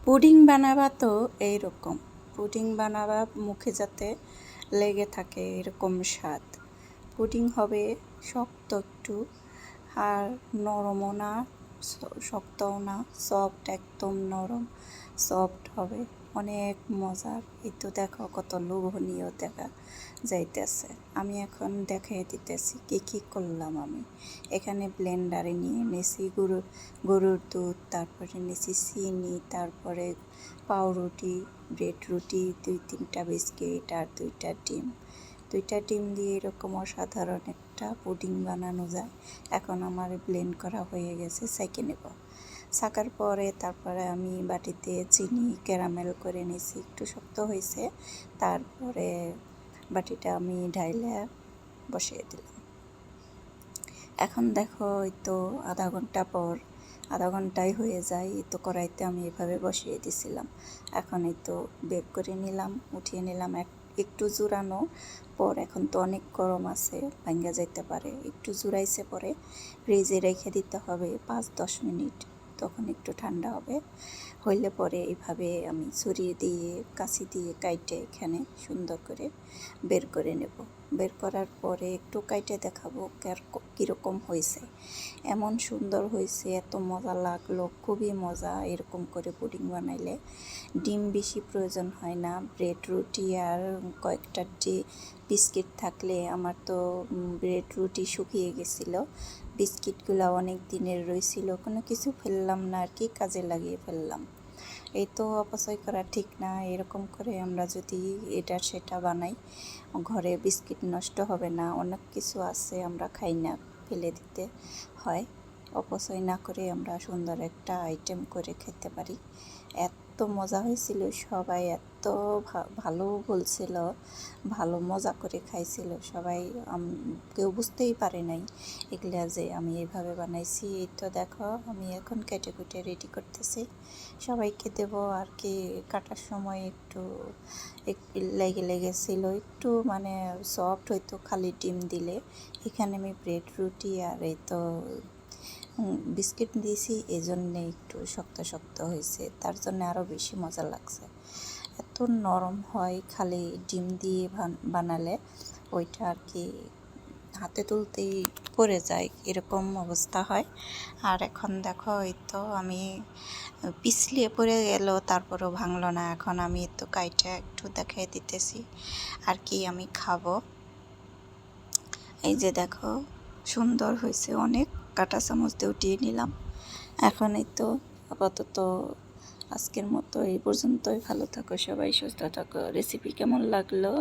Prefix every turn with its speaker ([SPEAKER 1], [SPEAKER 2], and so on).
[SPEAKER 1] Pudding বানাবা তো এইরকম, pudding বানাবা মুখে যাতে লেগে থাকে এরকম স্বাদ। পুডিং হবে শক্ত একটু, আর নরমও না শক্তও না, সফট, একদম নরম সফট হবে, অনেক মজার। এই তো দেখো কত লোভনীয় দেখা যাইতেছে। আমি এখন দেখাই দিতেছি কী কী করলাম। আমি এখানে ব্লেন্ডারে নিয়ে নিয়েছি গরুর দুধ, তারপরে নিয়েছি চিনি, তারপরে পাউরুটি, ব্রেড রুটি, 2-3টা বিস্কিট আর 2টা ডিম দিয়ে এরকম অসাধারণ একটা পুডিং বানানো যায়। এখন আমার ব্লেন্ড করা হয়ে গেছে, সেঁকে নেব। ছাকার পরে তারপরে আমি বাটিতে চিনি ক্যারামেল করে নিয়েছি, একটু শক্ত হয়েছে। তারপরে বাটিটা আমি ঢাইলে বসিয়ে দিলাম। এখন দেখো এই তো আধা ঘন্টায় হয়ে যায়। এই তো কড়াইতে আমি এভাবে বসিয়ে দিছিলাম। এখন এই তো বের করে নিলাম, উঠিয়ে নিলাম। একটু জুড়ানো পর, এখন তো অনেক গরম আছে, ভাঙ্গা যাইতে পারে। একটু জুড়াইছে পরে ফ্রিজে রেখে দিতে হবে 5-10 মিনিট, তখন একটু ঠান্ডা হবে। হইলে পরে এইভাবে আমি ছুরি দিয়ে কাঁচি দিয়ে কাইটে এখানে সুন্দর করে বের করে নেব। বের করার পরে একটু কাইটে দেখাবো কীরকম হয়েছে। এমন সুন্দর হয়েছে, এত মজা লাগলো, খুবই মজা। এরকম করে পুডিং বানাইলে ডিম বেশি প্রয়োজন হয় না, ব্রেড রুটি আর কয়েকটা বিস্কিট থাকলে। আমার তো ব্রেড রুটি শুকিয়ে গেছিলো, বিস্কিটগুলো অনেক দিনের রয়েছিল, কোনো কিছু ফেললাম না আর কি, কাজে লাগিয়ে ফেললাম। এই তো অপচয় করা ঠিক না। এরকম করে আমরা যদি এটা সেটা বানাই, ঘরে বিস্কিট নষ্ট হবে না। অনেক কিছু আছে আমরা খাই না, ফেলে দিতে হয়। অপচয় না করে আমরা সুন্দর একটা আইটেম করে খেতে পারি। এত মজা হয়েছিল, সবাই এত ভালো বলছিল, ভালো মজা করে খাইছিল সবাই। কেউ বুঝতেই পারে নাই এগুলা যে আমি এইভাবে বানাইছি। এই তো দেখো আমি এখন কেটে কুটে রেডি করতেছি, সবাইকে দেব আর কি। কাটার সময় একটু লেগেছিল, একটু মানে সফট হইতো খালি ডিম দিলে। এখানে আমি ব্রেড রুটি আর এই তো বিস্কিট দিয়েছি, এই জন্যে একটু শক্ত শক্ত হয়েছে, তার জন্য আরও বেশি মজা লাগছে। এত নরম হয় খালি ডিম দিয়ে বানালে, ওইটা আর কি হাতে তুলতেই পড়ে যায়, এরকম অবস্থা হয়। আর এখন দেখো এই তো আমি পিছলিয়ে পড়ে গেল, তারপরেও ভাঙলো না। এখন আমি তো কাইটা একটু দেখাই দিতেছি আর কি আমি খাবো। এই যে দেখো সুন্দর হয়েছে অনেক, কাঁটা চামচ দিয়ে উঠিয়ে নিলাম। এখন এই তো আপাতত আজকের মতো এই পর্যন্তই। ভালো থাকো সবাই, সুস্থ থাকো। রেসিপি কেমন লাগলো